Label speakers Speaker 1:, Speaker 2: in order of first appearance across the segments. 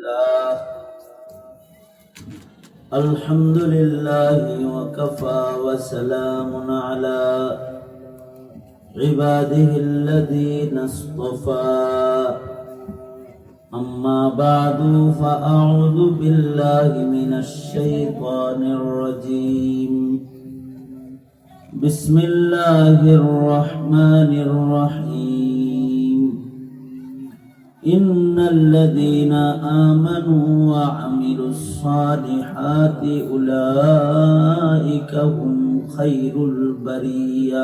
Speaker 1: لله الحمد لله وكفى وسلام على عباده الذين اصطفى أما بعد فأعوذ بالله من الشيطان الرجيم بسم الله الرحمن الرحيم إن الذين آمنوا وعملوا الصالحات أولئك هم خير البرية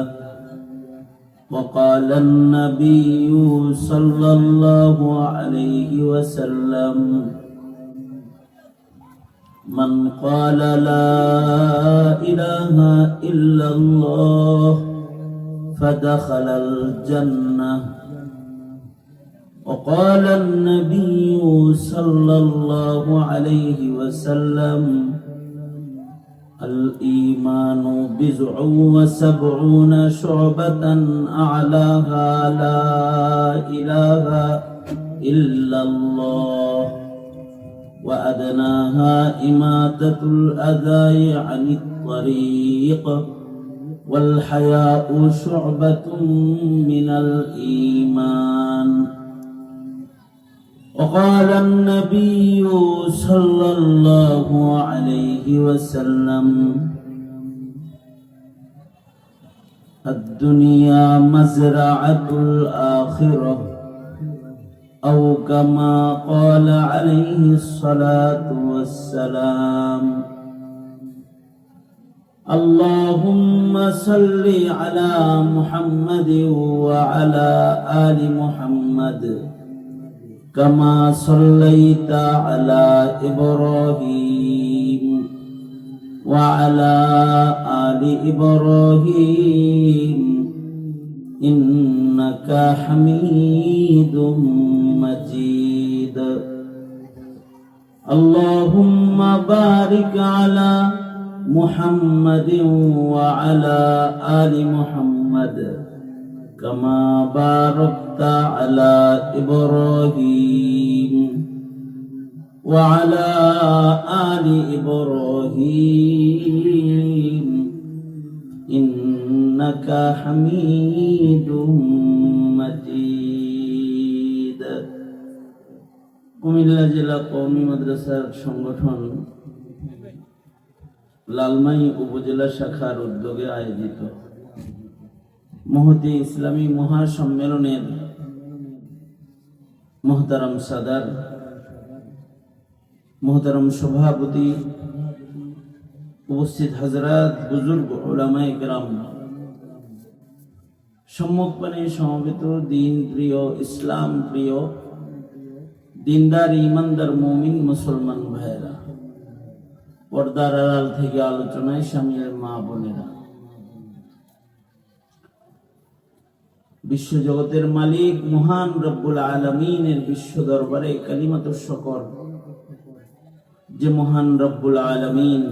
Speaker 1: وقال النبي صلى الله عليه وسلم من قال لا إله إلا الله فدخل الجنة وقال النبي صلى الله عليه وسلم الإيمان بضع وسبعون شعبة أعلاها لا إله إلا الله وأدناها إماتة الأذى عن الطريق والحياء شعبة من الإيمان وقال النبي صلى الله عليه وسلم الدنيا مزرعة الآخرة أو كما قال عليه الصلاة والسلام اللهم صل على محمد وعلى آل محمد كما صليت على إبراهيم وعلى آل إبراهيم إنك حميد مجيد اللهم بارك على محمد وعلى آل محمد كما باركت على إبراهيم وعلى آل إبراهيم إنك حميد مجيد কুমিল্লা জেলা কওমি মাদ্রাসার সংগঠন লালমাই উপজেলা শাখার উদ্যোগে আয়োজিত মহতী ইসলামী মহাসম্মেলনের মোহতারাম সাদার, মোহতারাম সভাপতি, উপস্থিত হযরত, বুজুর্গ, উলামায়ে কেরাম, সম্মুখপানে সমবেত দিন প্রিয়, ইসলাম প্রিয়, দিনদার ইমানদার মুমিন মুসলমান ভাইরা, পর্দার আড়াল থেকে আলোচনায় শামিল মা বোনেরা, বিশ্ব জগতের মালিক মহান রব্বুল আলামিনের বিশ্ব দরবারে কালিমাতুশ শুকর, যে মহান রব্বুল আলামিন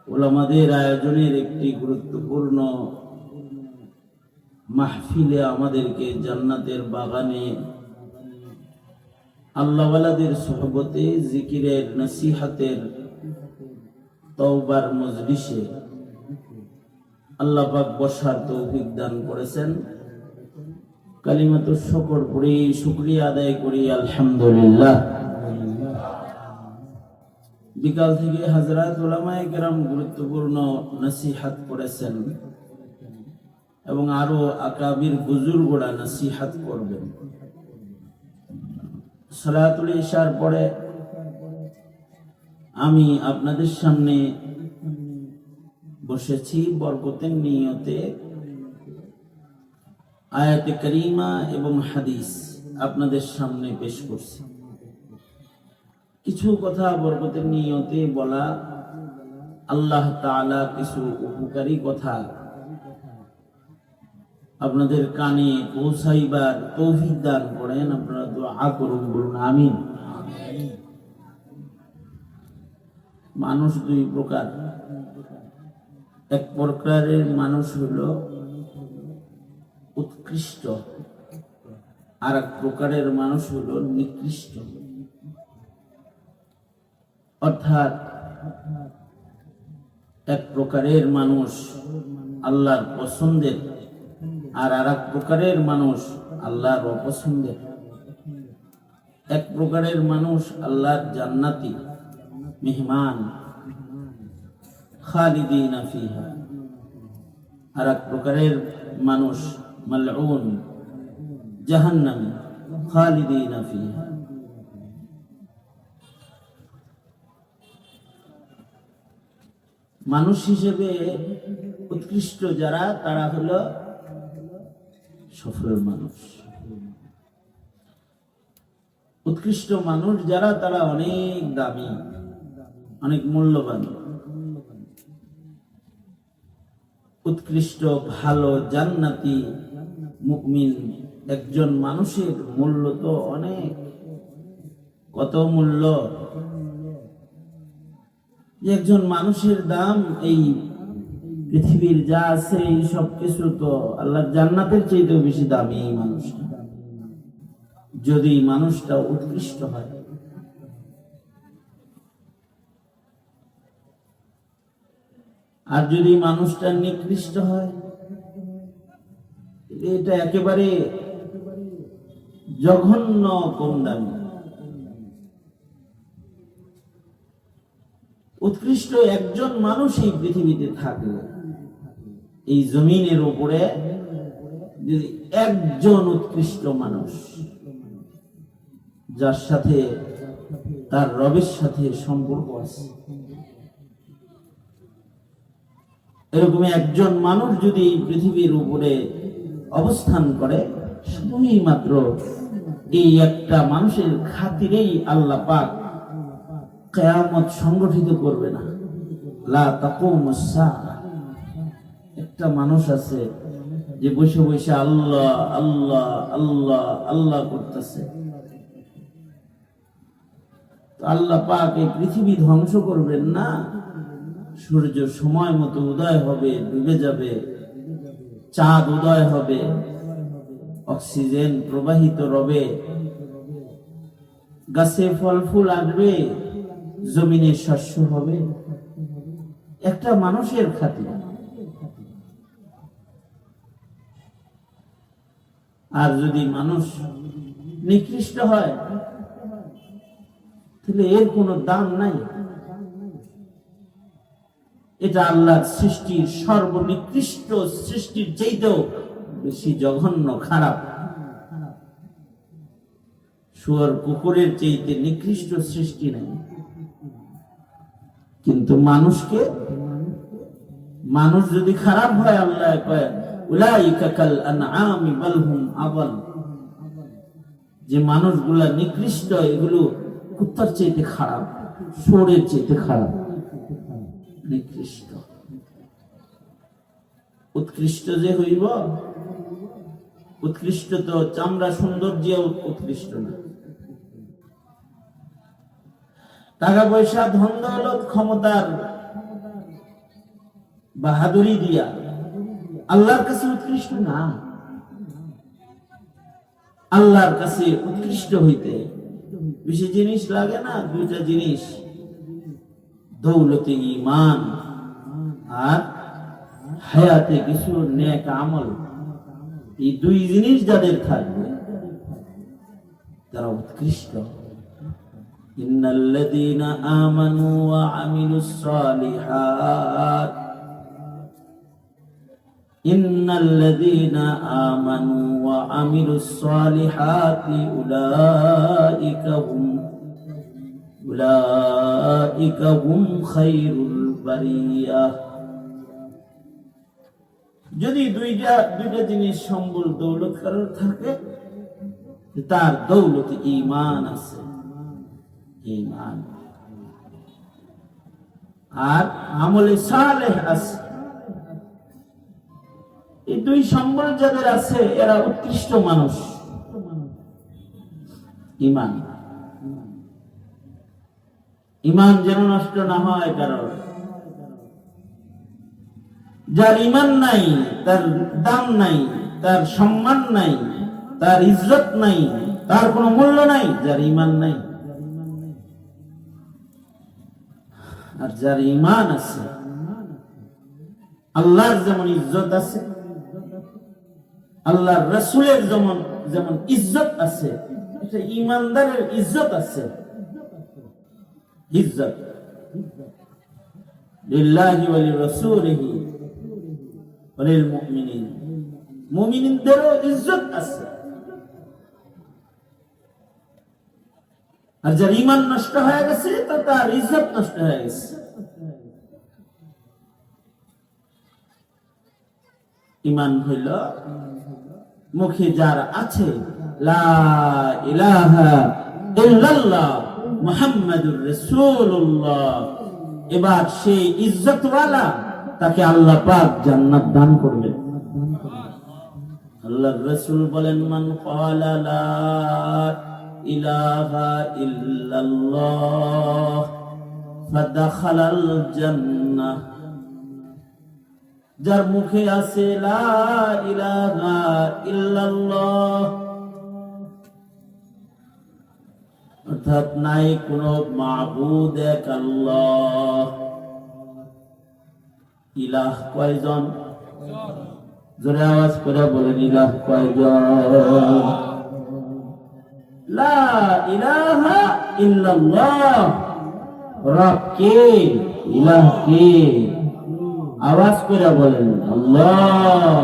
Speaker 1: উলামাদের আয়োজনের একটি গুরুত্বপূর্ণ মাহফিলে আমাদেরকে জান্নাতের বাগানে আল্লাহওয়ালাদের সোহবতে, জিকিরের, নসিহতের, তওবার মজলিসে আল্লাহ পাক বসার তৌফিক দান করেছেন। কালিমাতুশ শুকর পড়ি, শুকরিয়া আদায় করি আলহামদুলিল্লাহ। বিকাল থেকে হযরত উলামায়ে কেরাম গুরুত্বপূর্ণ নসিহত করেছেন এবং আরো আকাবির বুজুর্গরা নসিহত করবেন। সালাতুল ইশার পরে আমি আপনাদের সামনে বসেছি বরকতের নিয়তে আয়াতে কারিমা এবং হাদিস আপনাদের সামনে পেশ করছি। কিছু কথা বরকতের নিয়তে বলা, আল্লাহ তাআলা কিছু উপকারী কথা আপনাদের কানে পৌঁছাইবার তৌফিক দান করেন। আপনারা দোয়া করুন, বলুন আমিন। মানুষ দুই প্রকার, এক প্রকারের মানুষ হলো উৎকৃষ্ট আর এক প্রকারের মানুষ হলো নিকৃষ্ট, অর্থাৎ এক প্রকারের মানুষ আল্লাহর পছন্দের আর এক প্রকারের মানুষ আল্লাহর অপছন্দের। এক প্রকারের মানুষ আল্লাহর জান্নাতি মেহমান খালিদিনা ফিহা, আর এক প্রকারের মানুষ মালউন জাহান্নামী খালিদিনা ফিহা। মানুষ হিসেবে উৎকৃষ্ট যারা, তারা হলো সফল মানুষ। উৎকৃষ্ট মানুষ যারা, তারা অনেক দামি, অনেক মূল্যবান। উৎকৃষ্ট ভালো জান্নাতি মুমিন একজন মানুষের মূল্য তো অনেক। কত মূল্য! যে একজন মানুষের দাম এই পৃথিবীর যা আছে এই সব কিছু তো আল্লাহর জান্নাতের চাইতেও বেশি দামি এই মানুষটা, যদি মানুষটা উৎকৃষ্ট হয়। আর যদি মানুষটা নিকৃষ্ট হয়, এটা একেবারে জঘন্য কম দামি। উৎকৃষ্ট একজন মানুষ এই পৃথিবীতে থাকলে, এই জমিনের উপরে যদি একজন উৎকৃষ্ট মানুষ, যার সাথে তার রবের সাথে সম্পর্ক আছে, এরকম একজন মানুষ যদি এই পৃথিবীর উপরে অবস্থান করে, শুধুই মাত্র এই একটা মানুষের খাতিরেই আল্লাহ পাক কিয়ামত সংগঠিত করবে না। লা তাকুমুস সাআহ। একটা মানুষ আছে যে বসে বসে আল্লাহ আল্লাহ আল্লাহ আল্লাহ করতেছে, আল্লাহ পাক এই পৃথিবী ধ্বংস করবেন না। সূর্য সময় মতো উদয় হবে, ডুবে যাবে, চাঁদ উদয় হবে, অক্সিজেন প্রবাহিত রবে, গাছে ফল ফুল আসবে, জমিনে শস্য হবে, একটা মানুষের খাতিরে। আর যদি মানুষ নিকৃষ্ট হয়, তাহলে এর কোনো দাম নাই। এটা আল্লাহর সৃষ্টির সর্বনিকৃষ্ট সৃষ্টির চাইতেও বেশি জঘন্য, খারাপ। শুয়োর কুকুরের চাইতে নিকৃষ্ট সৃষ্টি নেই। কিন্তু মানুষ যদি খারাপ হয়, আল্লাহ কয় উলাইকা কাল আনআমি বাল হুম আযাল, যে মানুষগুলা নিকৃষ্ট, এগুলো কুত্তার চাইতে খারাপ, শুয়োরের চাইতে খারাপ, নিকৃষ্ট। উৎকৃষ্ট যে হইব, উৎকৃষ্ট তো চামড়া সৌন্দর্য উৎকৃষ্ট না। টাকা পয়সা ধন দৌলত ক্ষমতার বাহাদুরি দিয়া আল্লাহর কাছে উৎকৃষ্ট না। আল্লাহর কাছে উৎকৃষ্ট হইতে বেশি জিনিস লাগে না, দুইটা জিনিস, দৌলতে ঈমান আর হায়াতে কিছু নেক আমল। এই দুই জিনিস যাদের থাকবে, তারা উৎকৃষ্ট। ইন্নাল্লাযীনা আমানু ওয়া আমিলুস সালিহাত, ইন্নাল্লাযীনা আমানু ওয়া আমিলুস সালিহাতি উলাইকা হুম খায়রুল বারিয়াহ। যদি দুইটা জিনিস সম্বল দৌলত কারোর থাকে, তার দৌলতে ঈমান আছে, ঈমান আর আমলে সালেহ আছে। এই দুই সম্বল যাদের আছে, এরা উৎকৃষ্ট মানুষ। ঈমান যেন নষ্ট না হয় কারণ। যার ঈমান নাই, তার দাম নাই, তার সম্মান নাই, তার ইজ্জত নাই, তার কোনো মূল্য নাই যার ঈমান নাই। আর যার ঈমান আছে, আল্লাহর যেমন ইজ্জত আছে, আল্লাহর রাসূলের যেমন ইজ্জত আছে, এটা ঈমানদারের ইজ্জত আছে। ইজ্জত লিল্লাহি ওয়া লিরাসূলিহি ওয়া লিল মুমিনিন, মুমিনদেরও ইজ্জত আছে। আর যার ঈমান নষ্ট হয়ে গেছে তো তার ইজ্জত নষ্ট হয়ে গেছে। ঈমান হইল মুখে যার আছে লা ইলাহা ইল্লাল্লাহ মুহাম্মাদুর রাসূলুল্লাহ, এবার সেই ইজ্জতওয়ালা তাকে আল্লাহ পাক জান্নাত দান করবেন। আল্লাহর রাসূল বলেন, মান ক্বালা লা ইলাহা ইল্লাল্লাহ ফাদাখালাল জান্নাহ, যার মুখে আছে লা ইলাহা ইল্লাল্লাহ, অর্থাৎ নাই কোন মাবুদ এক আল্লাহ। ইলাহ কয়জন? জোরে আওয়াজ করে বলেন, ইলাহ কয়জন? লা ইলাহা ইল্লাল্লাহ, রব কে? ইলাহ কে? আওয়াজ করে বলেন আল্লাহ।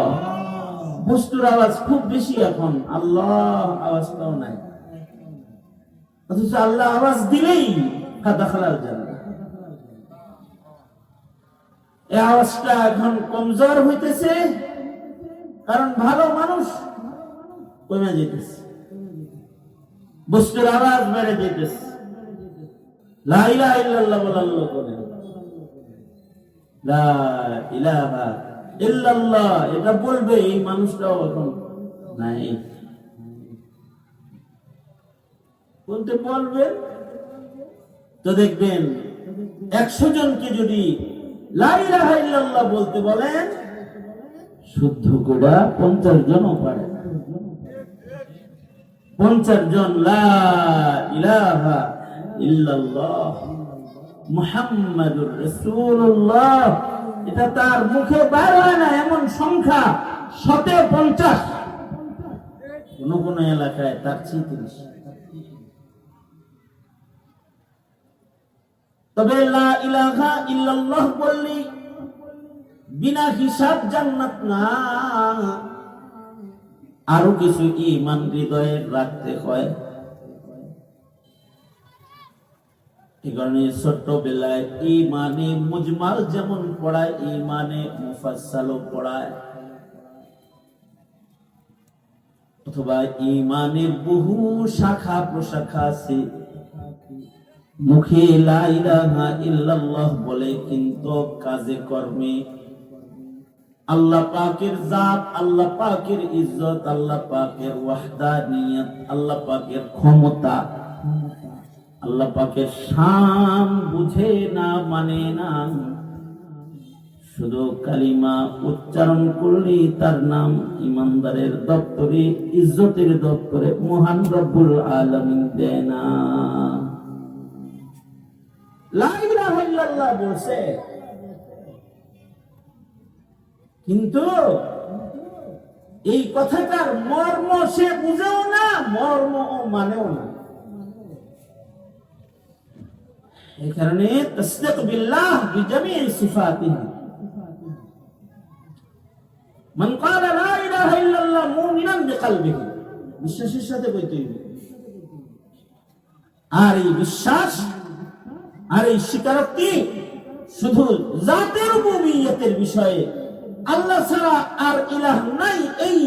Speaker 1: বস্তুর আওয়াজ খুব বেশি এখন, আল্লাহ আওয়াজটাও নাই। অথচ আল্লাহ আওয়াজ দিলেই ফাদাখালাল জান্নাহ। এই আওয়াজটা এখন কমজোর হইতেছে, কারণ ভালো মানুষ কমে যেতেছে, বস্তুর আওয়াজ বেড়ে যেতেছে। লা ইলাহা ইল্লাল্লাহ বলার লোক নেই, লা ইলাহা ইল্লাল্লাহ এটা বলবে এই মানুষটাও এখন নাই। বলতে বলবেন তো দেখবেন 100 জনকে যদি লা ইলাহা ইল্লাল্লাহ বলতে বলেন, শুদ্ধ করে 50 জনও পারে। 50 জন লা ইলাহা ইল্লাল্লাহ মুহাম্মাদুর রাসূলুল্লাহ এটা তার মুখে বের হয় না, এমন সংখ্যা 150। কোন কোন এলাকায় তার চেয়ে বেশি। তবে লা ইলাহা ইল্লাল্লাহ বললি বিনা হিসাব জান্নাত না, আরো কিছু ঈমান হৃদয়ে রাখতে হয়। এই কারণে ছোট্টবেলায় ঈমানে মুজমাল যেমন পড়ায়, ঈমানে মুফাসসালও পড়ায়, অথবা ঈমানের বহু শাখা প্রশাখা আছে। মুখে লা ইলাহা ইল্লাল্লাহ বলে, কিন্তু কাজে কর্মে আল্লাহ পাকের জাত, আল্লাহ পাকের ইজ্জত, আল্লাহ পাকের ওয়াহদানিয়ত, আল্লাহ পাকের ক্ষমতা, আল্লাহ পাকের শান বুঝে না, মানে না। শুধু কালিমা উচ্চারণ করলেই তার নাম ইমানদারের দপ্তরে, ইজ্জতের দপ্তরে মহান রব্বুল আলামিন দেয় না। লা ইলাহা ইল্লাল্লাহ বলছে, কিন্তু এই কথাটার মর্ম সে বুঝেও না, মর্ম মানেও না। এই কারণে তাসদীক বিল্লাহ বিজামিই সিফাতিহি, মান ক্বালা লা ইলাহা ইল্লাল্লাহ মুমিনান বিকলবিহি, বিশ্বাসের সাথে বলতে হবে। আর এই বিশ্বাস আর এই স্বীকারোক্তি শুধু জাতের রুবুবিয়তের বিষয়ে, আল্লাহ ছাড়া আর ইলাহ নাই এই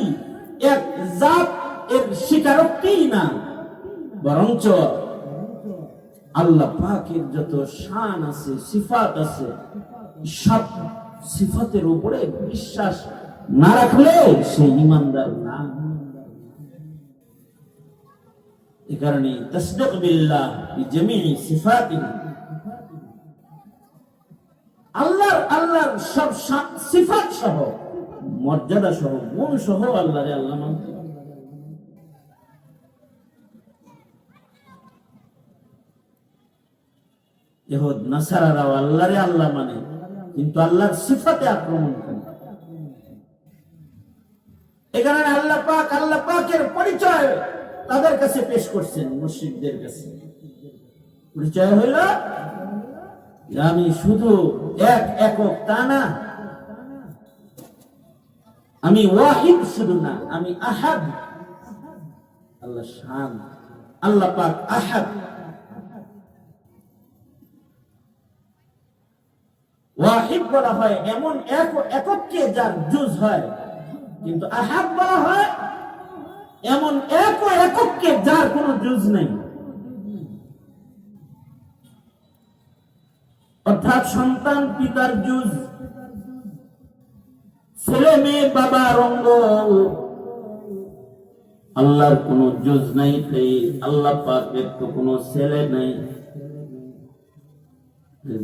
Speaker 1: এক জাত এর স্বীকারোক্তি না, বরঞ্চ আল্লাহ পাকের যত শান আছে, সিফাত আছে, সব সিফাতের উপরে বিশ্বাস না রাখলে সে ঈমানদার না। এই কারণে তাসদীক বিল্লাহ বিজামিই সিফাতিহি, আল্লাহর সব সিফাত সহ, মর্যাদা সহ, গুণ সহ আল্লাহরে আল্লাহ মানতে হবে। ইহুদ নাসারারাও আল্লাহরে আল্লাহ মানে, কিন্তু আল্লাহর সিফাতে আক্রমণ করে। এ কারণে আল্লাহ পাকের পরিচয় তাদের কাছে পেশ করছেন, মুশরিকদের কাছে। পরিচয় হইল যে আমি শুধু একক, তা না, আমি ওয়াহিদ শুধু না, আমি আহাদ। আল্লাহ শান, আল্লাহ পাক আহাদ। ওয়াহিদ বলা হয় এমন এককে যার জুজ হয়, কিন্তু আহাদ বলা হয় এমন এককে যার কোনো জুজ নেই। অর্থাৎ সন্তান পিতার জুজ, ছেলে মেয়ে বাবার অঙ্গ, আল্লাহর কোনো জুজ নাই। তাই আল্লাহ পাকের তো কোনো ছেলে নাই।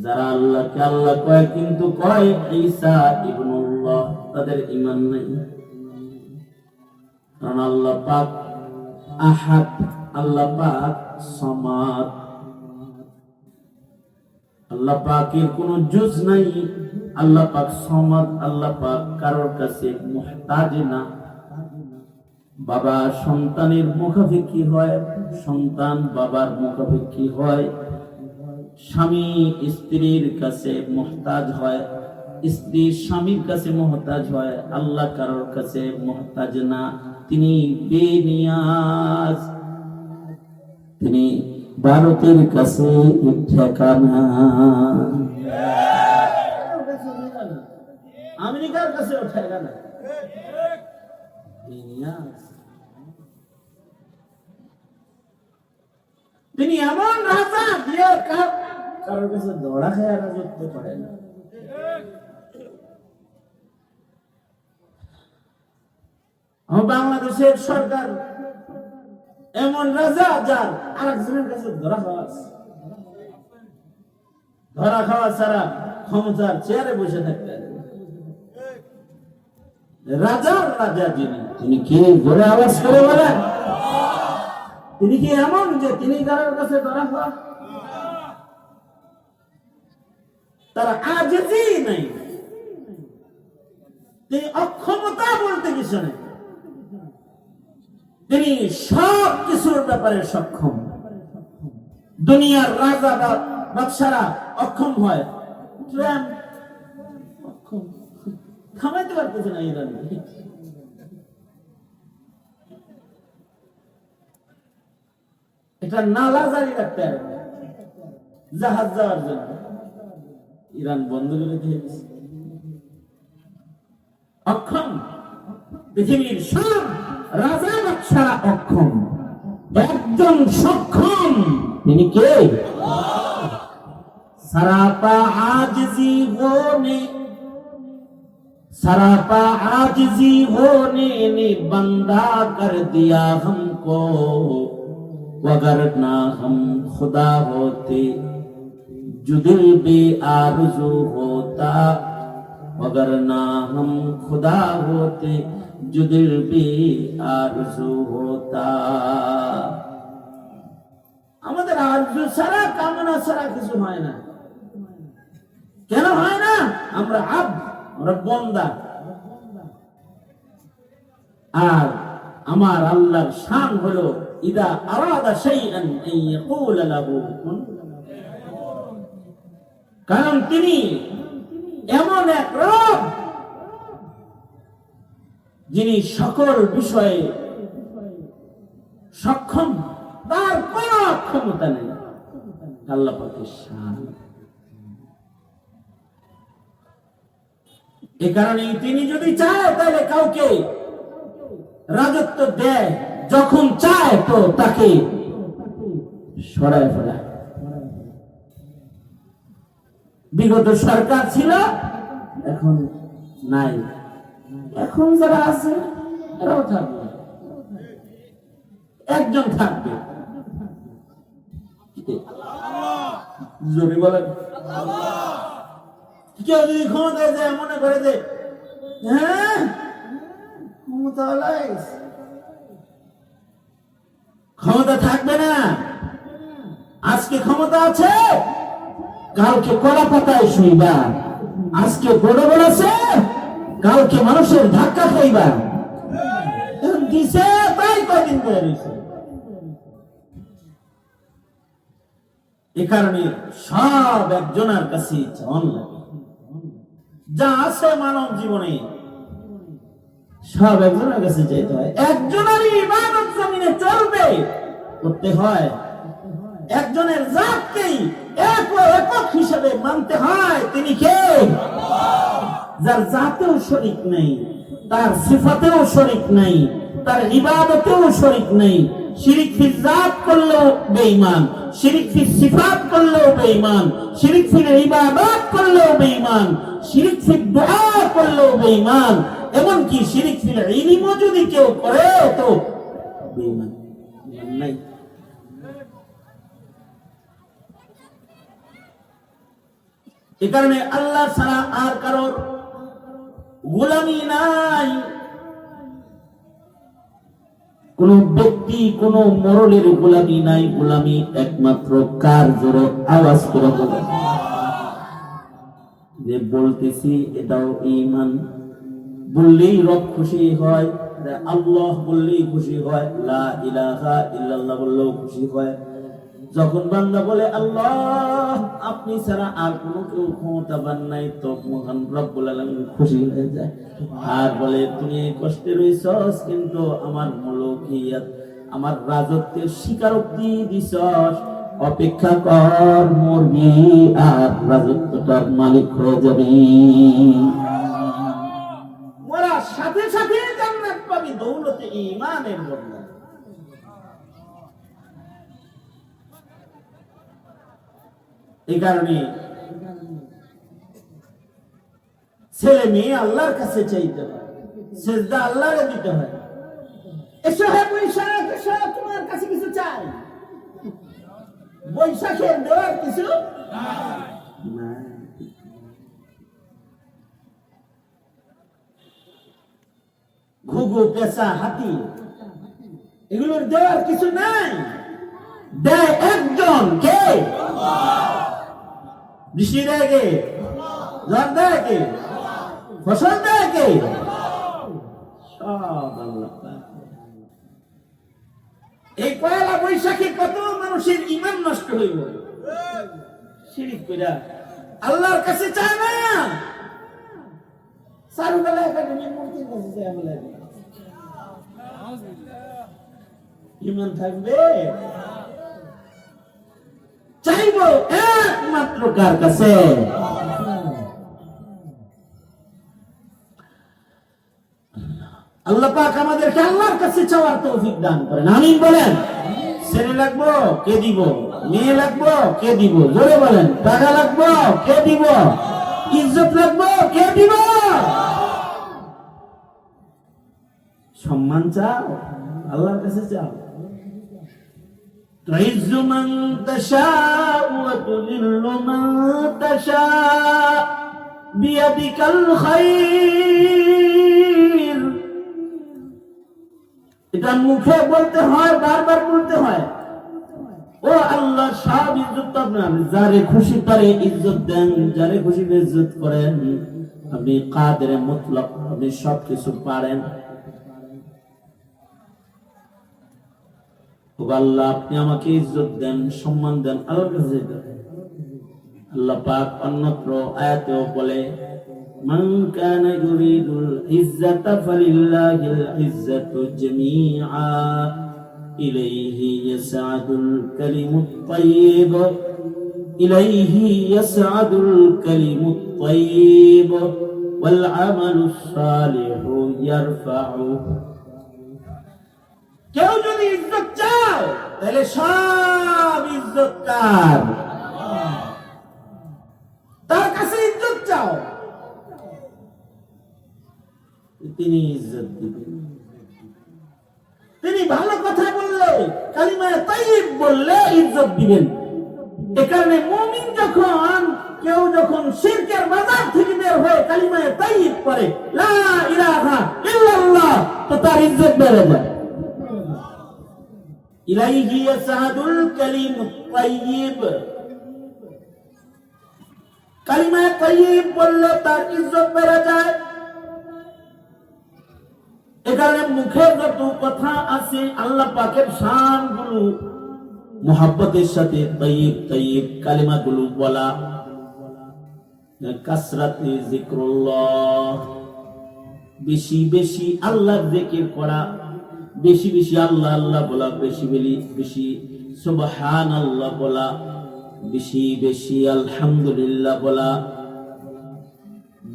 Speaker 1: যারা আল্লাহকে আল্লাহ কয় কিন্তু কয় ঈসা ইবনুল্লাহ, তাদের ঈমান নাই। কারণ আল্লাহ পাক আহাদ, আল্লাহ পাক সামাদ। আল্লাহ পাকের কোনো জুজ নাই, আল্লাহ পাক সামাদ। আল্লাহ পাক কারোর কাছে মুহতাজ না। বাবা সন্তানের মুখাপেক্ষী হয়, সন্তান বাবার মুখাপেক্ষী হয়। স্বামী স্ত্রীর কাছে মুহতাজ হয়, স্ত্রী স্বামীর কাছে মুহতাজ হয়। আল্লাহ কারোর কাছে মুহতাজ না, তিনি বেনিয়াজ, তিনি ভারতের কাছে ঠিকানা, আমেরিকার কাছে ঠিকানা। তিনি এমন রাজা দিয়ে কারোর কাছে দৌড়া খেয়ে রাজত্ব করে না। বাংলাদেশের সরকার এমন রাজা যার আরেকজনের কাছে ধরা খাওয়া ছাড়া ক্ষমতার চেয়ারে বসে থাকতে রাজার রাজা যিনি, তিনি কি ঘরে আওয়াজ করে বলেন? তিনি কি এমন যে তিনি কারোর কাছে ধরা খাওয়া? তার আজেজি নাই, তিনি অক্ষমতা বলতে কিছু নেই। তিনি সব কিছুর ব্যাপারে সক্ষম। দুনিয়ার রাজা বাদশারা অক্ষম হয়, ট্রাম্প অক্ষম, থামাইতে পারতেছে না ইরান। এটা নালা জারি রাখতে হবে জাহাজ যাওয়ার জন্য, ইরান বন্ধ করে দিয়েছে। অক্ষম। পৃথিবীর সব রাজা বাদশারা অক্ষম, একজন সক্ষম, তিনি কে? सरापा आजिजी होने ने बंदा कर दिया हमको, वगरना हम खुदा होते जो दिल भी आरज़ू होता, वगरना हम खुदा होते जो दिल भी आरज़ू होता। আমাদের আরজু ছাড়া, কামনা ছাড়া কিছু হয় না। কেন হয় না? আমরা আমরা বান্দা। আর আমার আল্লাহর শান হলো ইদা আরাদা শাইআন আন ইয়াকুল লাহু কুন। কারণ তিনি এমন এক রব যিনি সকল বিষয়ে সক্ষম, তার কোন ক্ষমতা নেই। আল্লাহ পাকের শান। এ কারণে তিনি যদি চায় তাহলে কাউকে রাজত্ব দেয়, যখন চায় তো তাকে সরায় ফেলায়। বিগত সরকার ছিল, এখন নাই। এখন যারা আছে এরাও থাকবে, একজন থাকবে। যদি বলেন কেউ যদি ক্ষমতায় যায়, মনে করে যে হ্যাঁ ক্ষমতা থাকবে না, আজকে ক্ষমতা আছে, কালকে কলা পাতায় শুইবা, আজকে বড় বড় আছে, কালকে মানুষের ধাক্কা খাইবা। দিছে তাই কদিন করে রয়েছে। এ কারণে সব একজনের কাছে চাওয়ান লাগে। যা আছে মানব জীবনে সব একজনের কাছে চাইতে হয়। একজনেরই ইবাদত জমিনে চলবে করতে হয়, একজনের জাতকেই একক হিসেবে মানতে হয়। তিনি কে? যার জাতেও শরীক নেই, তার সিফাতেও শরীক নেই, তার ইবাদতেও শরীক নেই। শিরিক ফিল জাত করলেও বেঈমান, শিরিক ফিল সিফাত করলেও বেঈমান, শিরিক ফিল ইবাদত করলেও বেঈমান, শিরিক ফিল দুআ করলেও বেঈমান, এমনকি শিরিক ফিল ইলমও যদি কেউ করে তো বেঈমান নাই। এ কারণে আল্লাহ ছাড়া আর কারোর গোলামি নাই। কোন ব্যক্তি, কোন মরলের গোলামি নাই। গোলামি একমাত্র কার? জোরে আওয়াজ করে বলে। যে বলতেছি এটাও ঈমান, বললেই রব খুশি হয়, আল্লাহ বললেই খুশি হয়, লা ইলাহা ইল্লাল্লাহ বললেও খুশি হয়। যখন বান্দা বলে আল্লাহ আপনি ছাড়া আর কোনো কেউ ক্ষমতাবান নাই, তো মহান রব্বুল আলামিন খুশি হয়ে যায়। আর বলে তুমি কষ্টে রইছস, কিন্তু আমার মুলুকিয়াত, আমার রাজত্বের স্বীকারোক্তি দিছস, অপেক্ষা কর, মরবি আর রাজত্বটার মালিক হয়ে যাবি। মরার সাথে সাথে জান্নাত পাবি দৌলতে ঈমানের বদলে। এই কারণে ছেলে মেয়ে আল্লাহর কাছে চাইতে হয়, সেজদা আল্লাহরে দিতে হয়। এসো হে বৈশাখ, এসো তোমার কাছে কিছু চাই। বৈশাখের দেওয়ার কিছু নাই। ঘুঘু, পেঁচা, হাতি, এগুলোর দেওয়ার কিছু নাই। দেয় একজন, কে? বৃষ্টি দেয় কে? ঝড় দেয় কে? ফসল দেয় কে? সব আল্লাহ। এই পয়লা বৈশাখে কত মানুষের ঈমান নষ্ট হইল শিরিক কইরা, আল্লাহর কাছে চায় না। চারুকলা একাডেমির মূর্তির কাছে চায় বলে ঈমান থাকবে? চাইব একমাত্র কার কাছে? আল্লাহ পাক আমাদেরকে আল্লাহর কাছে চাওয়ার তৌফিক দান করেন, আমিন বলেন। ছেলে লাগবো, কে দিব? মেয়ে লাগবো, কে দিব? জোরে বলেন। টাকা লাগবো, কে দিব? ইজ্জত লাগবো, কে দিব? সম্মান চাও, আল্লাহর কাছে চাও। تعز من تشاء وتذل من تشاء بيدك الخير। এটা মুখে বলতে হয়, বারবার বলতে হয়। ও আল্লাহ, সব ইজ্জত আপনার, যারে খুশি তারে ইজ্জত দেন, যারে খুশি ইজ্জত করেন। আপনি কাদের মুতলক, আপনি সবকিছু পারেন। আল্লাহ আপনি আমাকে ইজ্জত দেন, সম্মান দেন, আল্লাহর কাছে দেন। আল্লাহ পাক অন্যত্র আয়াতেও বলে, মান কানা ইউরিদুল ইজ্জাতা ফালিল্লাহিল ইজ্জাতু জামিআ ইলাইহি ইয়াসআদুল কালিমুত তাইয়্যিব, ইলাইহি ইয়াসআদুল কালিমুত তাইয়্যিব ওয়াল আমালুস সালিহু ইয়ারফাউ। কেউ যদি ইজ্জত চাও, তাহলে সব ইজ্জত কার? তার কাছে ইজ্জত চাও, তিনি ইজ্জত দিবেন। তিনি ভালো কথা বললে, কালিমা তাইয়্যিব বললে ইজ্জত দিবেন। এ কারণে মুমিন যখন, কেউ যখন শিরকের বাজার থেকে বের হয়ে কালিমা তাইয়্যিব পড়ে, লা ইলাহা ইল্লাল্লাহ, তো তার ইজ্জত বেড়ে যায়। ইলাইহি ইয়াসআদুল কালিমুত তাইয়্যিব, কালিমা তাইয়্যিব বললে তার ইজ্জত বেড়ে যায়। এ কারণে মুখে যত কথা আছে আল্লাহ পাকের শানগুলো মুহাব্বতের সাথে তাইয়্যিব তাইয়্যিব কালিমাগুলো বলা। কাসরাতে যিকরুল্লাহ, বেশি বেশি আল্লাহর জিকির করা, বেশি বেশি আল্লাহ আল্লাহ বলা, বেশি বেশি সুবহানাল্লাহ বলা, বেশি বেশি আলহামদুলিল্লাহ বলা,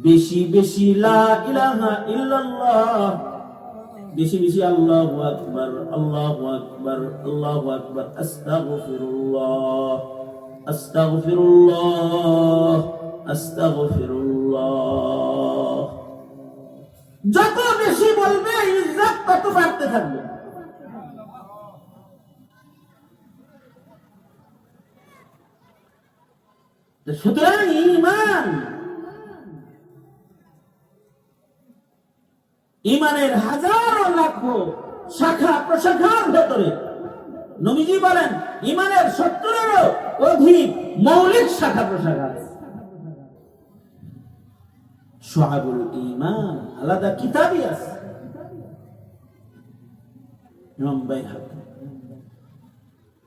Speaker 1: বেশি বেশি লা ইলাহা ইল্লাল্লাহ, বেশি বেশি আল্লাহু আকবার আল্লাহু আকবার আল্লাহু আকবার, আস্তাগফিরুল্লাহ আস্তাগফিরুল্লাহ আস্তাগফিরুল্লাহ। যত বেশি বলবে ইজ্জত তত বাড়তে থাকবে। সুতরাং ঈমানের হাজারো লাখো শাখা প্রশাখার ভেতরে নবীজি বলেন ঈমানের 70-এরও অধিক মৌলিক শাখা প্রশাখা আছে। শুআবুল ঈমান আলাদা কিতাবই আছে। ইমাম বাইহাকী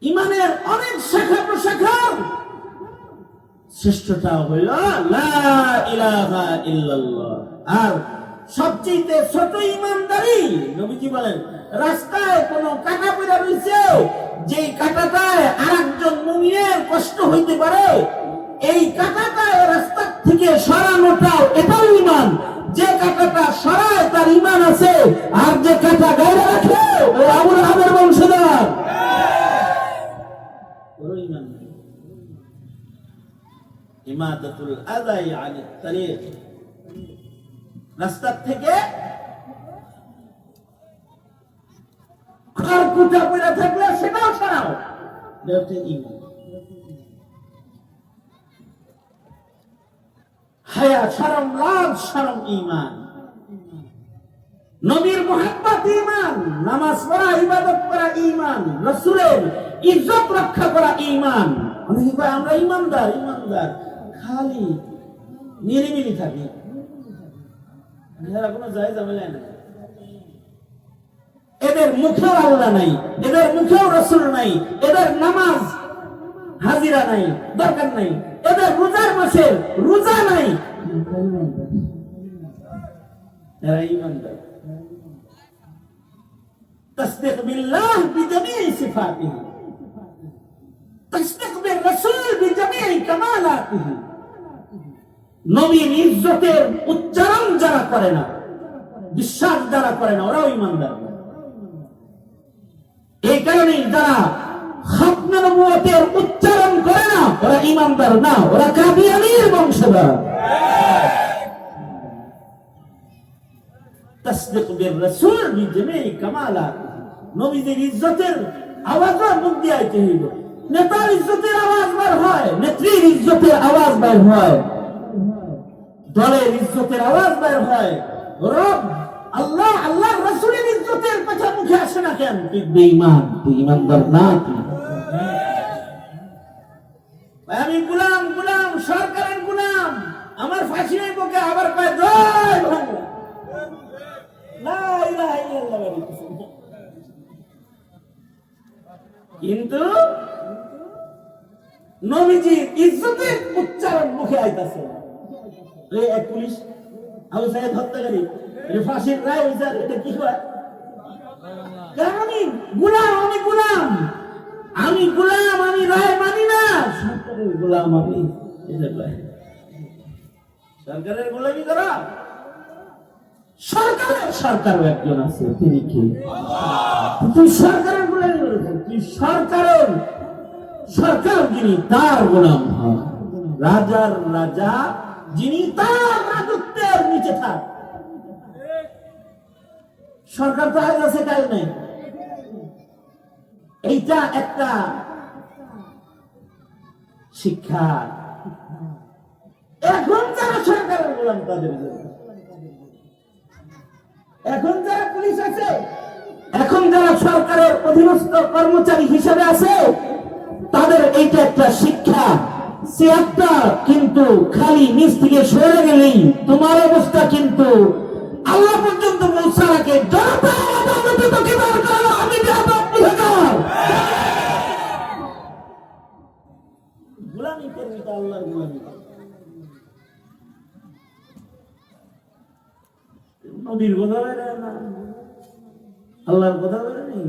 Speaker 1: ঈমানের অনেক শাখা প্রশাখা, শ্রেষ্ঠটা হইল লা ইলাহা ইল্লাল্লাহ। আর সবচেয়ে ছোট ঈমানদারি নবীজি বলেন রাস্তায় কোনো কাটা পড়ে রয়েছে, যে কাটাটায় আরেকজন মুমিনের কষ্ট হইতে পারে, এই কাটাটা রাস্তা থেকে সরানোটাও এটাও ঈমান। যে কাটাটা সরায় তার ঈমান আছে, আর যে কাটা গায়ে রাখে ও আবু লাহাবের বংশধর, ওর ঈমান নেই। ইমাদাতুল আযাই আনিত তারিক, রাস্তা থেকে খড়কুটা পড়ে থাকলে সেটাও সরাও, এটা ঈমান। হায়া শরম লাজ শরম ঈমান, নবীর মুহাব্বত ঈমান, নামাজ পড়া ইবাদত করা ঈমান, রাসূলের ইজ্জত রক্ষা করা ঈমান। অনেকে কয় আমরা ঈমানদার ঈমানদার, খালি নিরিবিলি থাকি, এরা কোনো যায় ঝামেলা নাই। এদের মুখেও আল্লাহ নাই, এদের মুখেও রাসূল নাই, এদের নামাজ হাজিরা নাই, দরকার নাই, এদের রোজার মাসে রোজা নাই, এরা ঈমানদার। তাসদীক বিল্লাহ বিজামিই সিফাতিহি, তাসদীক বির রাসূল বিজামিই কামালাতিহি। নবীর ইজ্জতের উচ্চারণ যারা করে না, বিশ্বাস যারা করে না, ওরাও ঈমানদার। এই কারণে যারা খাতমে নবুয়তের উচ্চারণ করে না ওরা ঈমানদার না, ওরা কাদিয়ানীর বংশধর। তাসদীক বির রাসূল বিজামিই কামালাতিহি, নবীর ইজ্জতের আওয়াজও মুখ দিয়ে আইতে হইব। নেতার ইজ্জতের আওয়াজ বের হয়, নেত্রীর ইজ্জতের আওয়াজ বের হয়, দলের ইজ্জতের আওয়াজ বের হয়, রব আল্লাহ আল্লাহর রাসূলের ইজ্জতের কথা মুখে আসে না কেন? তুই বেঈমান, তুই ঈমানদার না। আমি গোলাম গোলাম সরকারের গোলাম, আমার ফাঁসি নেই বুকে, আবার কয় জয় বাংলা, লা ইলাহা ইল্লাল্লাহ। কিন্তু নবীজির ইজ্জতের উচ্চারণ মুখে আইতাছে। এক পুলিশ আবু সাইদ হত্যাকারী ফাঁসির রায় হয়েছে, এটা কি হয়? আমি গোলাম, আমি গোলাম, আমি গোলাম, আমি রায় মানি না, সরকারের গোলাম আমি। সরকারের গোলামি করা, সরকারের সরকারও একজন আছে, তিনি কি? তুই সরকারের গোলামি করেছেন, তুই সরকারের সরকার যিনি তার গোলাম হয়, রাজার রাজা যিনি তার রাজত্বের নিচে থাক। সরকার তো আজ আছে কাল নেই, এইটা একটা শিক্ষা। এখন যারা সরকারের গোলাম তাদের জন্য, এখন যারা পুলিশ আছে, এখন যারা সরকারের অধীনস্থ কর্মচারী হিসেবে আছে, তাদের এইটা একটা শিক্ষা চেয়ারটা কিন্তু খালি নিচ থেকে সরে গেলেই তোমার অবস্থা কিন্তু আল্লাহ পর্যন্ত পৌঁছাকে গোলামি করবি তো আল্লাহর গোলামি। নবীর কথা বেড়ে না, আল্লাহর কথা বেড়ে নেই।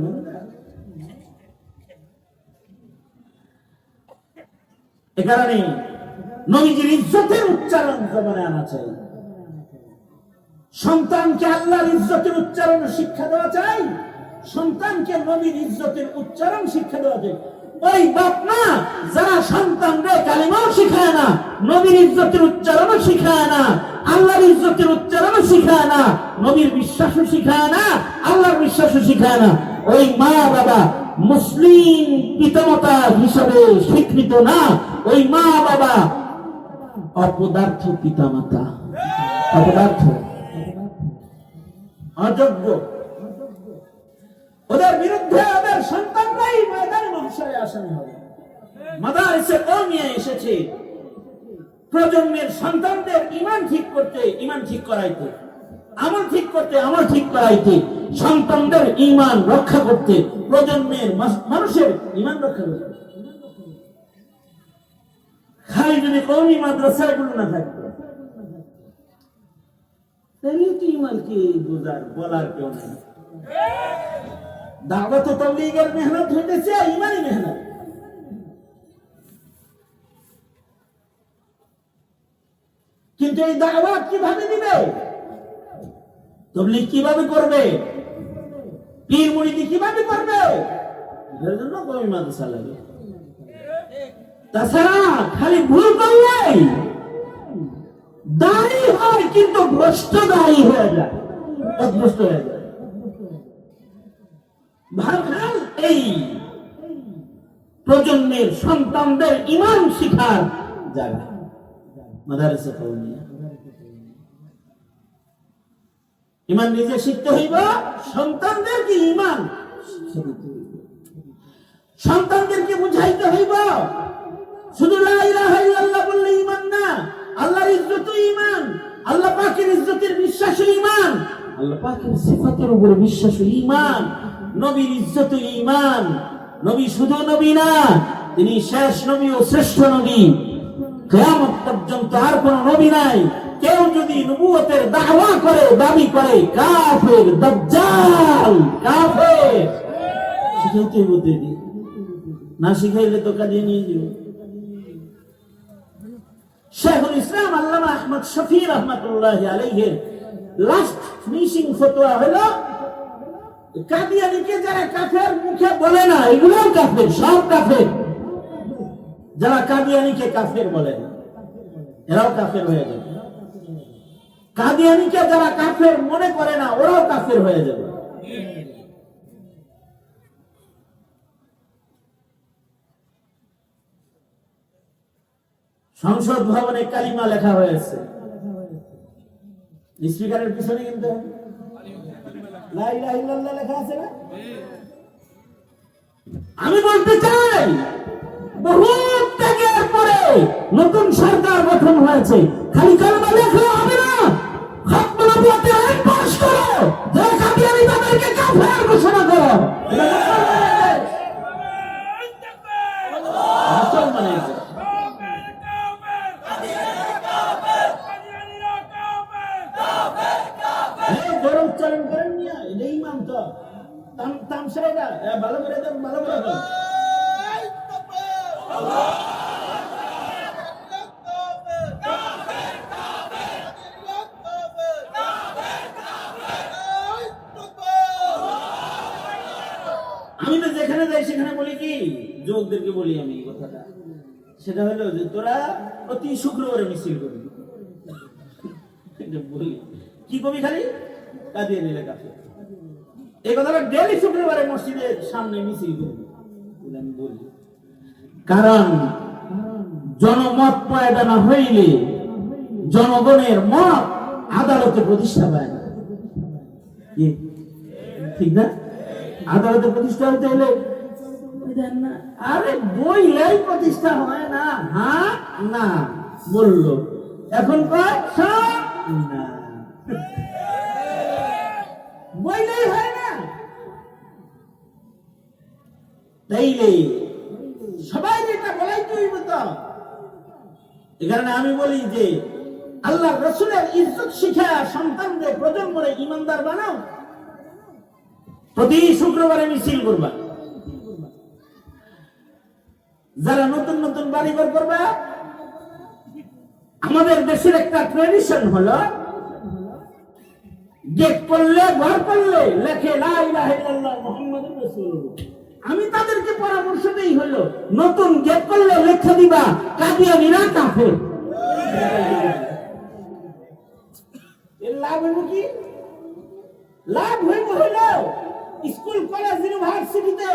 Speaker 1: এ কারণে নবীজির ইজ্জতের উচ্চারণ জবানে আনা চাই। সন্তানকে আল্লাহর ইজ্জতের উচ্চারণ শিক্ষা দেওয়া চাই, সন্তানকে নবীর ইজ্জতের উচ্চারণ শিক্ষা দেওয়া চাই। ওই বাপ মা যারা সন্তানদের কালিমাও শিখায় না, নবীর ইজ্জতের উচ্চারণও শিখায় না, আল্লাহর ইজ্জতের উচ্চারণও শিখায় না, নবীর বিশ্বাসও শিখায় না, আল্লাহর বিশ্বাসও শিখায় না, ওই মা বাবা মুসলিম পিতামাতা হিসাবে স্বীকৃত না। ওই মা বাবা অপদার্থ পিতামাতা, অপদার্থ, অযোগ্য। ওদের বিরুদ্ধে ওদের সন্তানরাই ময়দানে মহাশয়ে আসামি হবে। মাদারিসে কওমিয়া এসেছে প্রজন্মের সন্তানদের ঈমান ঠিক করতে, ঈমান ঠিক করাইতে, আমল ঠিক করতে, আমল ঠিক করাইতে, সন্তানদের ঈমান রক্ষা করতে, প্রজন্মের মানুষের ঈমান রক্ষা করতে। খালি যদি কওমি মাদ্রাসাগুলো না থাকতো তাহলে তো ঈমান কি বুঝার বলার কেউ নেই। দাওয়াত ও তাবলীগের মেহনত হইতেছে ঈমানি মেহনত। কিন্তু এই দাওয়াত কিভাবে দিবে, তাবলীগ কিভাবে করবে, পীর মুরিদি কিভাবে করবে, এর জন্য কওমি মাদ্রাসা লাগে। তাছাড়া খালি ভুল করলেই দাড়ি হয় কিন্তু ভ্রষ্ট দাড়ি হয়ে যায়, অভ্রষ্ট হয়ে যায়। ভারখাল এই প্রজন্মের সন্তানদের ঈমান শিখার জায়গা মাদারিসে কওমিয়া। ঈমান নিজে শিখতে হইব, সন্তানদেরকে ঈমান শিখাইতে হইব, সন্তানদেরকে বুঝাইতে হইব। শুধু লা ইলাহা ইল্লাল্লাহ বললে ঈমান না, আল্লাহর ইজ্জত ঈমান, আল্লাহ পাকের ইজ্জতের বিশ্বাস ঈমান, আল্লাহ পাকের সিফাতের উপরে বিশ্বাস ঈমান, নবীর ইজ্জত ঈমান। নবী শুধু নবী না, তিনি শেষ নবী ও শ্রেষ্ঠ নবী। কিয়ামত পর্যন্ত আর কোন নবী নাই। কেউ যদি নবুয়তের দাওয়া করে, দাবি করে, কাফের, দাজ্জাল, কাফের। শিখাইতে হইতে না, শিখাইলে তো কাজে নিয়ে যাবে। শেখুল ইসলাম আল্লামা আহমদ শফি রাহমাতুল্লাহি আলাইহির লাস্ট ফিনিশিং ফতোয়া হলো কাদিয়ানীকে যারা কাফের মুখে বলে না, এগুলোও কাফের, সব কাফের। যারা কাদিয়ানীকে কাফের বলে না, এরাও কাফের হয়ে যাবে। কাদিয়ানীকে যারা কাফের মনে করে না, ওরাও কাফের হয়ে যাবে। সংসদ ভবনে কালিমা লেখা হয়েছে, স্পিকারের পিছনে কিন্তু লা ইলাহা ইল্লাল্লাহ লেখা আছে না? আমি বলতে চাই, বহু ত্যাগের পরে নতুন সরকার গঠন হয়েছে, খালি কালিমা লেখা হবে না, খতম নবুয়তের আইন পাস করো, যারা কাদিয়ানী তাদেরকে কাফের ঘোষণা করো। উচ্চারণ করেন নিয়া, এটা ইমাম তো তামসাইরা ভালো করে দেন, ভালো করে দেন। আমি তো যেখানে যাই সেখানে বলি কি, যুবকদেরকে বলি আমি এই কথাটা, সেটা হলো যে তোরা প্রতি শুক্রবারে মিছিল করবি। বলি কি কবি, খালি কাদিয়ানী লেখাছে, এই কথাটা ডেইলি শুক্রবারে মসজিদের সামনে মিছিল করবি আমি বলি। কারণ জনমত পয়দা না হইলে জনগণের মত আদালতে প্রতিষ্ঠা পায় না, ঠিক না? আদালতে প্রতিষ্ঠা হতে হলে দেন না। আরে বইলেই প্রতিষ্ঠা হয় না, হ্যাঁ না বললো, এখন কয় সব না, বইলেই হয় না। তাইলে সবাই যেটা বলাই তুই বলতো, এই কারণে আমি বলি যে আল্লাহ রসুলের ইজ্জত শিখা সন্তানদের প্রজন্মরে ইমানদার বানাও। প্রতি শুক্রবারে মিছিল করবা, যারা নতুন নতুন বাড়িঘর করবা। আমাদের দেশের একটা ট্রেডিশন হলো গেট করলে ঘর করলে লেখে লা ইলাহা ইল্লাল্লাহ মুহাম্মাদুর রাসূলুল্লাহ। আমি তাদেরকে পরামর্শ দেই হলো নতুন গেট করলে লেখা দিবা কাদিয়ানীরা কাফের। এর লাভ হইব কি? লাভ হইব হলো স্কুল কলেজ ইউনিভার্সিটিতে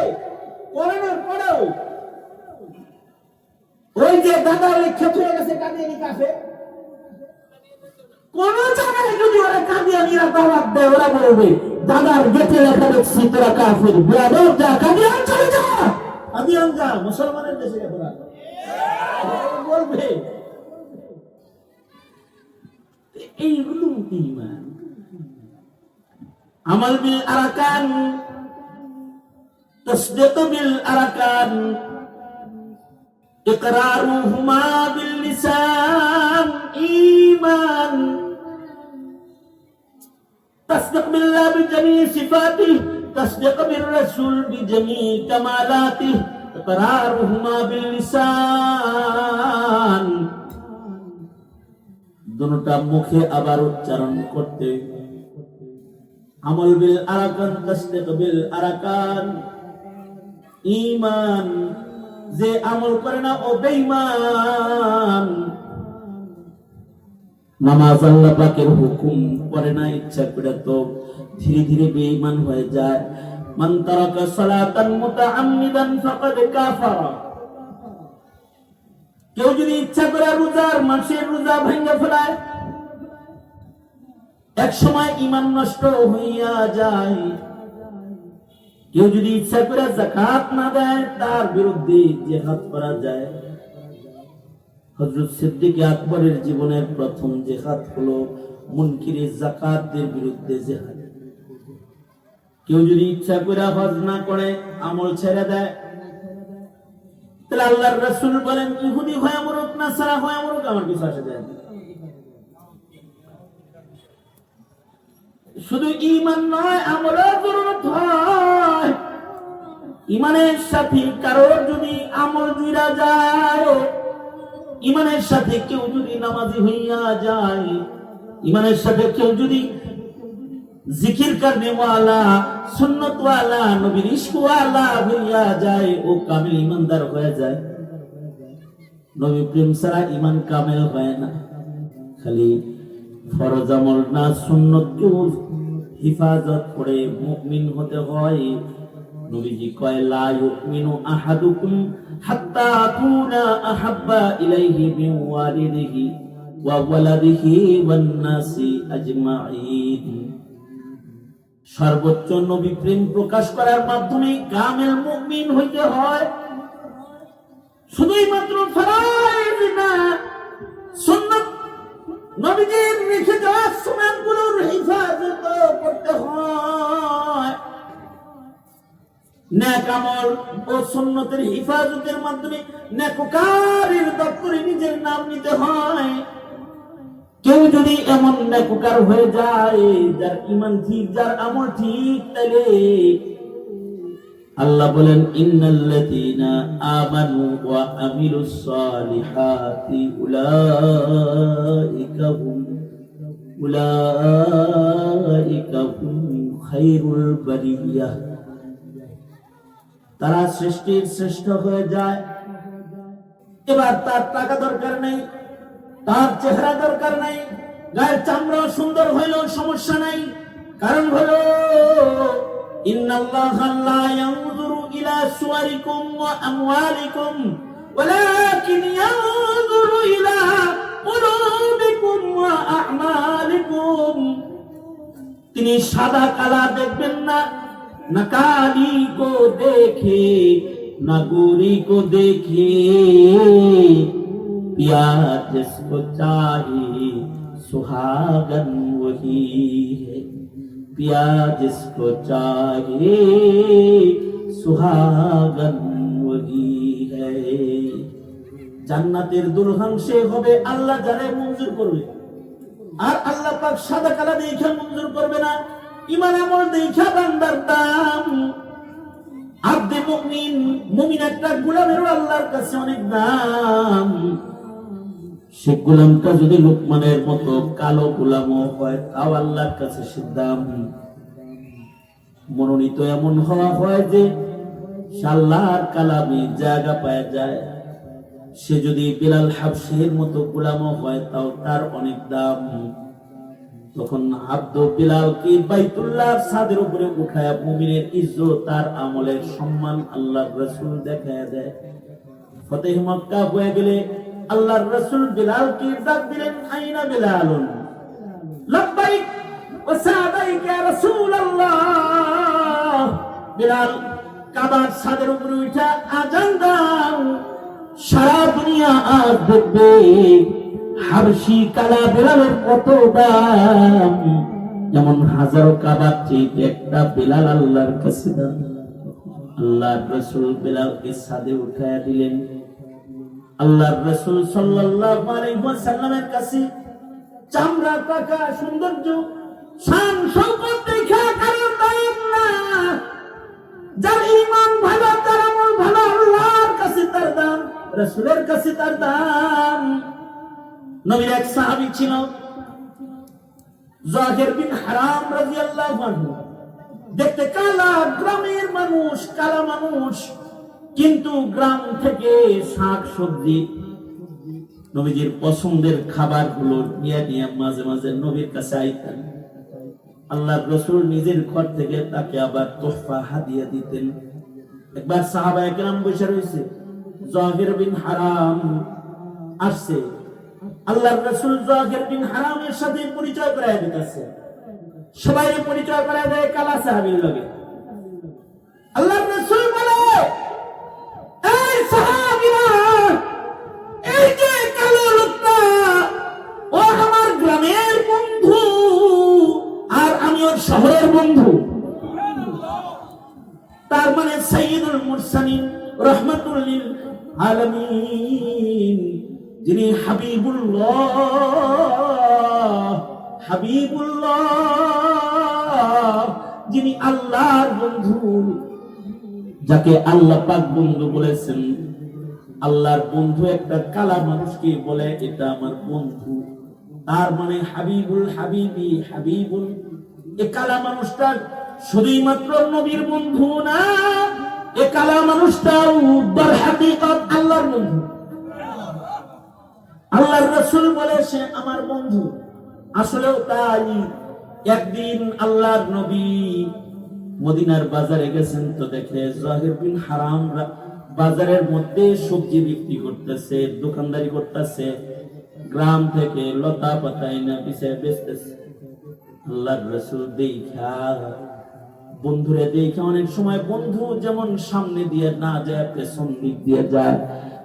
Speaker 1: পড়ানোর পরেও ওই যে দাদা লেখা হয়ে গেছে কাদিয়ানী কাফের, কোন জায়গায় যদি ওরা কাদিয়ানীরা দাওয়াত দেয় ওরা বলবে দাদার গেটে লেখা দেখছি তোরা কাফের, বেয়াদব যা কাদিয়ান চলে যা, কাদিয়ান যা, মুসলমানের দেশে তোরা বলবে। এইগুলো ঈমান। আমাল বিল আরকান তাসদীক বিল আরকান ইকরারুহুমা বিল লিসান ঈমান। تصدق بالله بجميع صفاته، تصدق بالرسول بجميع كمالاته، اقرارهما باللسان। দুটোটা মুখে আবার উচ্চারণ করতে। আমল বিল আরকান তাসদীক বিল আরকান, ঈমান। যে আমল করে না ও বেঈমান। নামাজ আল্লাহ পাকের হুকুম করে না ইচ্ছা করে তো ধীরে ধীরে বেঈমান হয়ে যায়। মান তারাকা সালাতান মুতাআম্মিদান ফাকাদ কাফারা। কেউ যদি ইচ্ছা করে রোজার মাসের রোজা ভেঙে ফেলায়, এক সময় ঈমান নষ্ট হইয়া যায়। কেউ যদি ইচ্ছা করে যাকাত না দেয়, তার বিরুদ্ধে জিহাদ করা যায়। হযরত সিদ্দিক আকবরের জীবনের প্রথম জিহাদ হলো মুনকিরে যাকাতের বিরুদ্ধে জিহাদ। কেউ যদি ইচ্ছা করে হজ না করে আমল ছেড়ে দেয়, তাহলে আল্লাহর রাসূল বলেন ইহুদি হয়ে মরুক নাসারা হয়ে মরুক, আমার কিছু আসে যায় না। শুধু ঈমান নয়, আমলের জরুরত হয়। ঈমানের সাথে কারোর যদি আমল জুড়া যায়, ঈমানের সাথে কেউ যদি নামাজি হইয়া যায়, ঈমানের সাথে কেউ যদি জিকির করনে ওয়ালা, সুন্নত ওয়ালা, নবীর ইশক ওয়ালা হইয়া যায়, ও কামিল ঈমানদার হয়ে যায়। নবী প্রেম ছাড়া ঈমান কামিল হয় না। খালি ফরজ আমল না, সুন্নতকেও হিফাজত করে মুমিন হতে হয়। নবীজি কয় লা ইউমিনু আহাদুকুম হাত্তা আকুনা আহাব্বা ইলাইহি মিন ওয়ালিদিহি ওয়া ওয়ালাদিহি ওয়ান নাসি আজমাইন। সর্বোচ্চ নবী প্রেম প্রকাশ করার মাধ্যমে কামেল মুমিন হইতে হয়। শুধুই মাত্র ফরজ না, সুন্নাত নবীজির রেখে যাওয়া সুন্নাতগুলোর হিফাজত করতে হয়। নেক আমল ও সুন্নতের হিফাজতের মাধ্যমে নেককারের দপ্তরে নিজের নাম নিতে হয়। কেউ যদি এমন নেককার হয়ে যায় যার ঈমান ঠিক, যার আমল ঠিক, তাহলে আল্লাহ বলেন ইন্নাল্লাযীনা আমানু ওয়া আমিলুস সালিহাতি উলাইকা হুম খায়রুল বারিয়াহ। তারা সৃষ্টির শ্রেষ্ঠ হয়ে যায়। এবার তার টাকা দরকার নেই, তার চেহারা দরকার নেই, গায়ের চামড়া সুন্দর হইলেও সমস্যা নাই। কারণ হলো ইন্নাল্লাহা লা ইয়ানজুরু ইলা সুওয়ারিকুম ওয়া আমওয়ালিকুম ওয়ালাকিন ইয়ানজুরু ইলা কুলুবিকুম ওয়া আ'মালিকুম। তিনি সাদা কালা দেখবেন না, नकाली को देखे नागोरी को देखे प्यार जिसको चाहे सुहागन वही है प्यार जिसको चाहे सुहागन वही है জান্নাতের দুলহান সে হবে আল্লাহ যারে মঞ্জুর করবে আর আল্লাহ পাক সাদা কালা দেখে মঞ্জুর করবে না ঈমান আমল দেখে বান্দার দাম আব্দে মুমিন মুমিন একটা গোলামের আল্লাহর কাছে অনেক দাম সে গোলামটা যদি লোকমানের মতো কালো গোলামও হয় তাও আল্লাহর কাছে সে দাম মনোনীত এমন হওয়া হয় যে আল্লাহর কালামে জায়গা পাওয়া যায় সে যদি বিলাল হাবশীর মতো গোলামও হয় তাও তার অনেক দাম তখন আব্দ বিলালকে বাইতুল্লাহর ছাদের উপরে উঠায় মুমিনের ইজ্জত তার আমলের সম্মান আল্লাহর রাসূল দেখায় দেয় ফতেহ মক্কা হয়ে গেলে আল্লাহর রাসূল বিলালকে ডাক দিলেন আইনা বিলালুন লাব্বাইক ওয়া সাদাইক ইয়া রাসূলুল্লাহ বিলাল কাবার ছাদের উপরে উঠা আযান দাও সারা দুনিয়া আজ দেখবে হাবশী কালা বিলালের কত দাম যেমন হাজারো কাবার চেয়ে একটা বিলাল আল্লাহর কাছে দাম আল্লাহর রাসূল বিলালকে ছাদে উঠায়া দিলেন আল্লাহর রাসূল সাল্লাল্লাহু আলাইহি ওয়াসাল্লামের কাছে চামড়া টাকা সৌন্দর্য শান শওকত দেখা কারণ দাম না যার ঈমান ভালো তার আমল ভালো আল্লাহর কাছে তার দাম রাসূলের কাছে তার দাম নবীর এক সাহাবী ছিল যাহির বিন হারাম রাদিয়াল্লাহু আনহু দেখতে কালা গ্রামের মানুষ কালা মানুষ কিন্তু গ্রাম থেকে শাক সবজি নবীজির পছন্দের খাবারগুলো নিয়ে নিয়ে মাঝে মাঝে নবীর কাছে আইতেন আল্লাহর রাসূল নিজের ঘর থেকে তাকে আবার তোহফা হাদিয়া দিতেন একবার সাহাবায়ে কেরাম বসে রয়েছে যাহির বিন হারাম আসছে আল্লাহর রাসূল যাহির বিন হারামের সাথে পরিচয় করায় দিতেছে সবাই পরিচয় করায় দেয় কালা সাহাবীর লগে আল্লাহর রাসূল বলে এই সাহাবীরা এই যে কালো লোকটা ও আমার গ্রামের বন্ধু আর আমি ওর শহরের বন্ধু তার মানে সাইয়্যিদুল মুরসালিন রাহমাতুল লিল আলামিন যিনি হাবিবুল্লাহ যিনি আল্লাহর বন্ধু যাকে আল্লাহ পাক বন্ধু বলেছেন আল্লাহর বন্ধু একটা কালা মানুষকে বলে এটা আমার বন্ধু তার মানে হাবিবুল হাবিবি হাবিবুল এই কালা মানুষটা শুধুই মাত্র নবীর বন্ধু না এই কালা মানুষটাও দর হাকিকত আল্লাহর বন্ধু আল্লাহর রাসূল বলে সে আমার বন্ধু আসলেও তাই একদিন আল্লাহর নবী মদিনার বাজারে গেছেন তো দেখে যাহির বিন হারাম বাজারের মধ্যে সবজি বিক্রি করতেছে দোকানদারি করতেছে গ্রাম থেকে লতা পাতা এনে বিছায় বেচতেছে আল্লাহর রাসূল দেখা বন্ধুরে দেখে অনেক সময় বন্ধু যেমন সামনে দিয়ে না যায় পেছন দিক দিয়ে যায়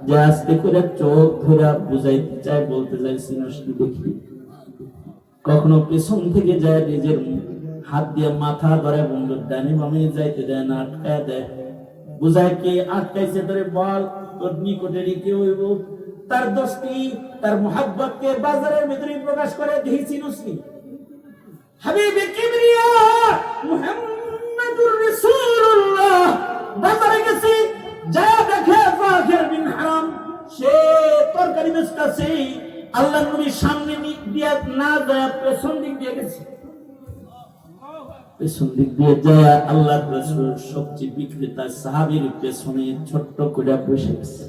Speaker 1: যে আস্তে করে চোখ ধরে বুঝাইতে চায় বলতে চাই সিনস কি দেখি কখনো পেছন থেকে যায় নিজের হাত দিয়ে মাথা ধরে বন্ধুর ডানে বামে যাইতে দেয় না আটকায় দেয় বুঝায় কে আটকাইছে ধরে বল তোর নিকটেরই কেউ তার দোস্তি তার মোহাব্বত কে বাজারের ভিতরে প্রকাশ করে দিয়েছি নসি হাবিবে কিবরিয়া মুহাম্মাদুর রাসূলুল্লাহ বাজারে গেছি যা দেখে যাহির বিন হারাম সে তরকারি বেচতেছে আল্লাহর নবীর সামনে দিয়ে না যায় পেছন দিক দিয়ে গেছে পেছন দিক দিয়ে যায় আল্লাহর রাসূল সবজি বিক্রেতা সাহাবীর পেছনে ছোট্ট করে বসে গেছে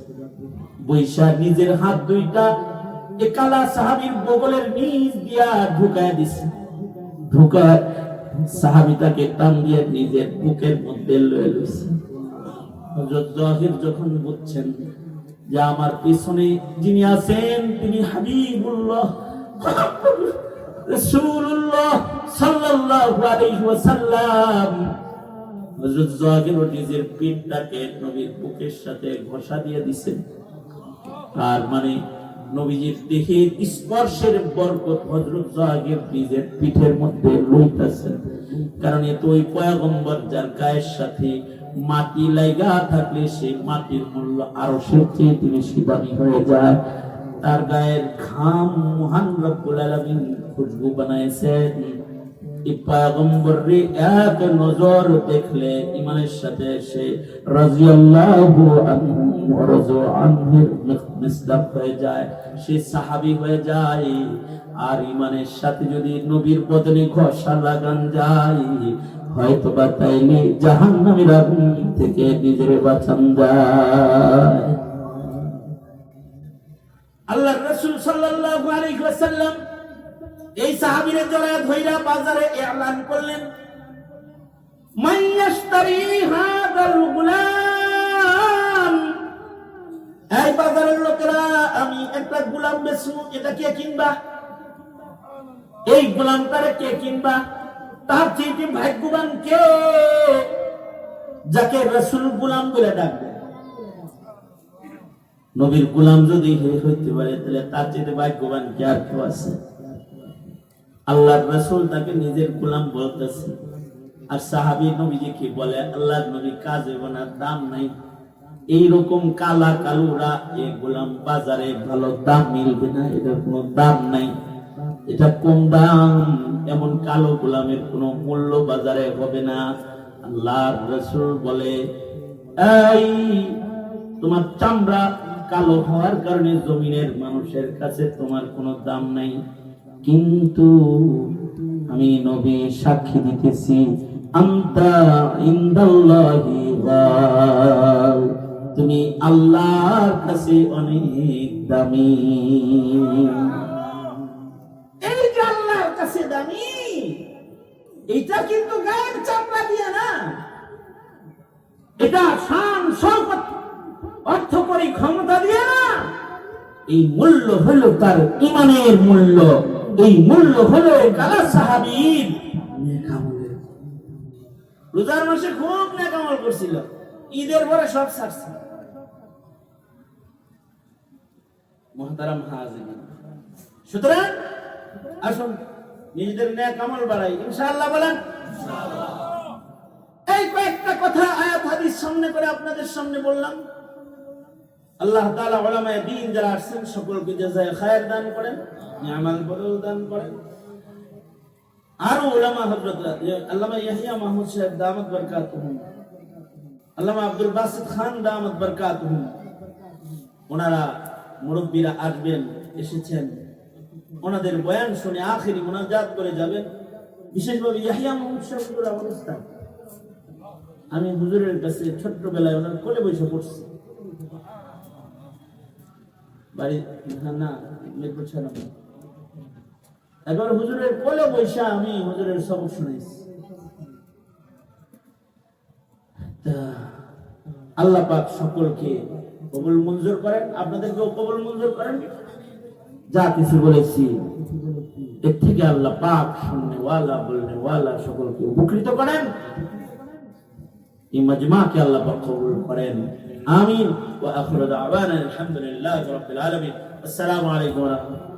Speaker 1: বৈশা নিজের হাত দুইটা এই কালা সাহাবীর বগলের নিচ দিয়া ঢুকায় দিছে ঢুকা সাহাবীটাকে টান দিয়ে নিজের বুকের মধ্যে লয়ে লইছে হযরত যাহির যখন বুঝছেন যে আমার পিছনে যিনি আছেন তিনি হাবিবুল্লাহ রাসূলুল্লাহ সাল্লাল্লাহু আলাইহি ওয়াসাল্লাম হযরত জাকির নিজের পিঠটাকে নবীর বুকের সাথে ঘষা দিয়ে দিছেন। আর মানে নবীজির দেহের স্পর্শের বরকত হযরত জাকির নিজের পিঠের মধ্যে লইতাছেন। কারণ এত ওই পয়গম্বর যার গায়ের সাথে মাটি লাগা থাকলে সেই মাটির মূল্য আরো চেয়ে তিনি শিবানী হয়ে যায়। তার গায়ের ঘাম মহান রব্বুল আলামিন খুশবু বানাইছেন। এই পয়গম্বররে এক নজর দেখলে ইমানের সাথে সে রাদিয়াল্লাহু আনহু ওয়া রাযু আনহু মিসদাক হয়ে যায়, সে সাহাবী হয়ে যায়। আর ইমানের সাথে যদি নবীর বদনে ঘষা লাগান যায়, হয়তো বা তাইলে জাহান্নামের আগুন থেকে নিজের বাঁচান যায়। আল্লাহর রাসূল সাল্লাল্লাহু আলাইহি ওয়াসাল্লাম এই সাহাবীরে জড়ায় ধইরা বাজারে এলান করলেন, মান ইয়াশতারি হাযাল গুলাম, এই বাজারের লোকেরা আমি একটা গোলাম বেচবো, এটা কে কিনবা? এই গোলামটারে কে কিনবা? তার চেয়ে ভাগ্যবান কে যাকে রাসূল গোলাম বলে ডাকবে। নবীর গোলাম যদি হইতে পারে তাহলে তার চেয়ে ভাগ্যবান কে আর কেউ আছে? আল্লাহর রাসূল তাকে নিজের গোলাম বলতেছে। আর সাহাবী নবীজি কি বলে, আল্লাহর নবী কাজে বানার দাম নাই। এইরকম কালা কালুরা এই গোলাম বাজারে ভালো দাম মিলবে না, এটার কোনো দাম নাই, এটা কম দাম। এমন কালো গোলামের কোনো মূল্য বাজারে হবে না। আল্লাহর রাসূল বলে, এই তোমার চামড়া কালো হওয়ার কারণে জমিনের মানুষের কাছে তোমার কোনো দাম নাই, কিন্তু আমি নবী সাক্ষী দিতেছি আনতা ইনদাল্লাহি গাল, তুমি আল্লাহর কাছে অনেক দামি। এই যে আল্লাহর কাছে দামি, এটা কিন্তু গায়ের চামড়া দিয়ে না, এটা শান শওকত অর্থকরী ক্ষমতা দিয়ে না। এই মূল্য হলো তার ঈমানের মূল্য, এই মূল্য হলো কালা সাহাবীর নেক আমলের। রোজার মাসে খুব নেক আমল করছিল, ঈদের পরে সব ছাড়ছে। মুহতারাম হাজিরিন, সুতরাং আসুন নিজেদের নেক আমল বাড়াই, ইনশাআল্লাহ বলেন ইনশাআল্লাহ। এই কয়েকটা কথা আয়াত হাদিস সামনে করে আপনাদের সামনে বললাম। আল্লাহ তাআলা উলামায়ে দ্বীন যারা আছেন সকলকে জাযায়ে খায়ের দান করেন, নিয়ামাল বদল দান করেন। আর উলামা হযরত আল্লামা ইয়াহইয়া মাহমুদ সাহেব দামাত বরকাতুহুম, আল্লামা আব্দুল বাসিত খান দামাত বরকাতুহুম, ওনারা মুরব্বিরা আসবেন, এসেছেন, ওনাদের বয়ান শুনে আখেরি মুনাজাত করে যাবেন। বিশেষভাবে ইয়াহইয়া মাহমুদ সাহেবের অবস্থা, আমি হুজুরের কাছে ছোট্টবেলায় ওনার কোলে বসে পড়ছি, বাড়ি না মিরপুর 6 নম্বর। একবার হুজুরের কোলে বসে আমি হুজুরের সবক শুনেছি। আল্লাহ পাক সকলকে কবুল মঞ্জুর করেন, আপনাদেরকেও কবুল মঞ্জুর করেন। যা কিছু বলেছি এর থেকে আল্লাহ পাক শুননে ওয়ালা বলনে ওয়ালা সকলকে উপকৃত করেন। এই মাজমাকে আল্লাহ পাক কবুল করেন, আমিন। ওয়া আখিরু দাওয়ানা আলহামদুলিল্লাহি রাব্বিল আলামিন। আসসালামু আলাইকুম ওয়া রাহমাতুল্লাহ।